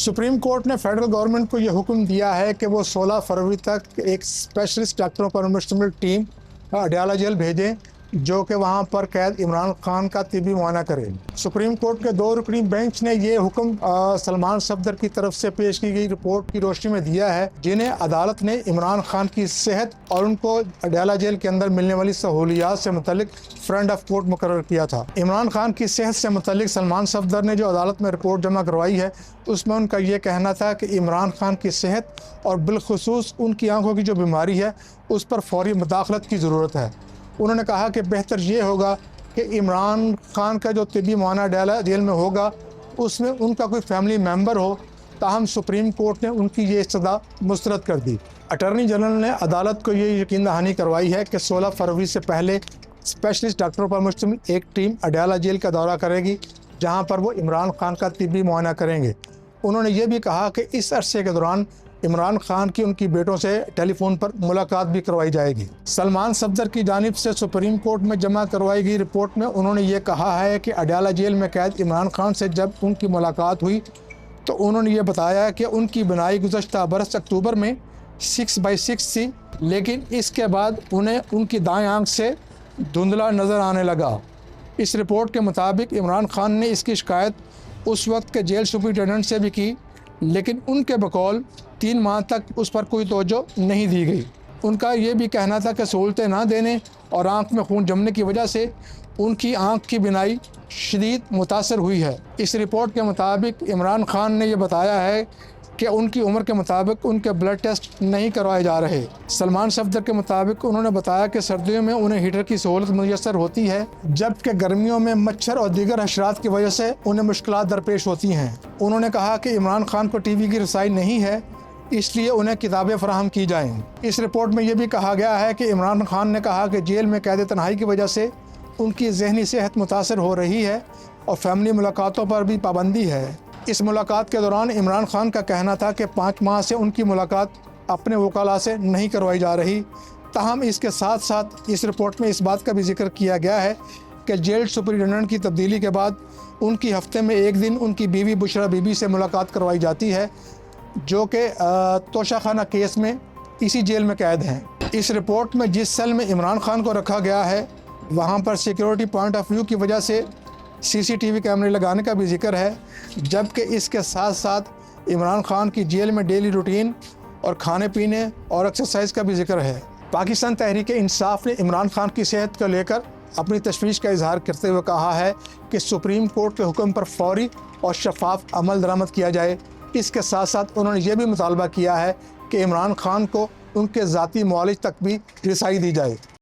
Supreme court ने federal government को यह हुक्म दिया है कि वो 16 फरवरी तक एक स्पेशलिस्ट डॉक्टरों पर मुश्तमिल टीम अडयाला जेल भेजें जो कि वहां पर कैद इमरान खान का तिबी मुआयना करे। सुप्रीम कोर्ट के 2 रुकनी बेंच ने ये हुक्म सलमान सफदर की तरफ से पेश की गई रिपोर्ट की रोशनी में दिया है, जिन्हें अदालत ने इमरान खान की सेहत और उनको अडयाला जेल के अंदर मिलने वाली सहूलियात से मुतल्लिक फ्रेंड ऑफ कोर्ट मुकर्रर किया था। इमरान खान की सेहत से मुतल्लिक सलमान सफदर ने जो अदालत में रिपोर्ट जमा करवाई है, उसमें उनका ये कहना था कि इमरान खान की सेहत और बिलखुसूस उनकी आंखों की जो बीमारी है उस पर फौरी मुदाखलत की ज़रूरत है। उन्होंने कहा कि बेहतर ये होगा कि इमरान खान का जो तिबी मुआयना अडयाला जेल में होगा उसमें उनका कोई फैमिली मेम्बर हो। ताहम सुप्रीम कोर्ट ने उनकी ये इस्तदा मुस्तरद कर दी। अटॉर्नी जनरल ने अदालत को ये यकीन दहानी करवाई है कि 16 फरवरी से पहले स्पेशलिस्ट डॉक्टरों पर मुश्तमिल एक टीम अडयाला जेल का दौरा करेगी, जहाँ पर वो इमरान खान का तिबी मुआयना करेंगे। उन्होंने ये भी कहा कि इस अरसे के दौरान इमरान खान की उनकी बेटों से टेलीफोन पर मुलाकात भी करवाई जाएगी। सलमान सफदर की जानिब से सुप्रीम कोर्ट में जमा करवाई गई रिपोर्ट में उन्होंने ये कहा है कि अडयाला जेल में कैद इमरान खान से जब उनकी मुलाकात हुई तो उन्होंने ये बताया कि उनकी बिनाई गुज़श्ता बरस अक्टूबर में 6/6 थी, लेकिन इसके बाद उन्हें उनकी दाएँ आँख से धुंधला नज़र आने लगा। इस रिपोर्ट के मुताबिक इमरान खान ने इसकी शिकायत उस वक्त के जेल सुपरिटेंडेंट से भी की, लेकिन उनके बकौल 3 माह तक उस पर कोई तवज्जो नहीं दी गई। उनका ये भी कहना था कि सहूलतें ना देने और आँख में खून जमने की वजह से उनकी आँख की बिनाई शदीद मुतासर हुई है। इस रिपोर्ट के मुताबिक इमरान खान ने यह बताया है कि उनकी उम्र के मुताबिक उनके ब्लड टेस्ट नहीं करवाए जा रहे। सलमान सफदर के मुताबिक उन्होंने बताया कि सर्दियों में उन्हें हीटर की सहूलत मुयसर होती है, जबकि गर्मियों में मच्छर और दीगर हशरात की वजह से उन्हें मुश्किलात दरपेश होती हैं। उन्होंने कहा कि इमरान खान को टीवी की रसाई नहीं है, इसलिए उन्हें किताबें फराहम की जाएँ। इस रिपोर्ट में यह भी कहा गया है कि इमरान खान ने कहा कि जेल में कैद तन्हाई की वजह से उनकी जहनी सेहत मुतासर हो रही है और फैमिली मुलाकातों पर भी पाबंदी है। इस मुलाकात के दौरान इमरान खान का कहना था कि 5 माह से उनकी मुलाकात अपने वकाला से नहीं करवाई जा रही। ताहम इसके साथ साथ इस रिपोर्ट में इस बात का भी जिक्र किया गया है कि जेल सुपरिटेंडेंट की तब्दीली के बाद उनकी हफ्ते में एक दिन उनकी बीवी बुशरा बीबी से मुलाकात करवाई जाती है, जो कि तोशाखाना केस में इसी जेल में कैद हैं। इस रिपोर्ट में जिस सेल में इमरान खान को रखा गया है वहाँ पर सिक्योरिटी पॉइंट ऑफ व्यू की वजह से CCTV कैमरे लगाने का भी जिक्र है, जबकि इसके साथ साथ इमरान खान की जेल में डेली रूटीन और खाने पीने और एक्सरसाइज का भी जिक्र है। पाकिस्तान तहरीक इंसाफ ने इमरान खान की सेहत को लेकर अपनी तशवीश का इजहार करते हुए कहा है कि सुप्रीम कोर्ट के हुक्म पर फौरी और शफाफ अमल दरामद किया जाए। इसके साथ साथ उन्होंने ये भी मुतालबा किया है कि इमरान खान को उनके ज़ाती मुआलिज तक भी रसाई दी जाए।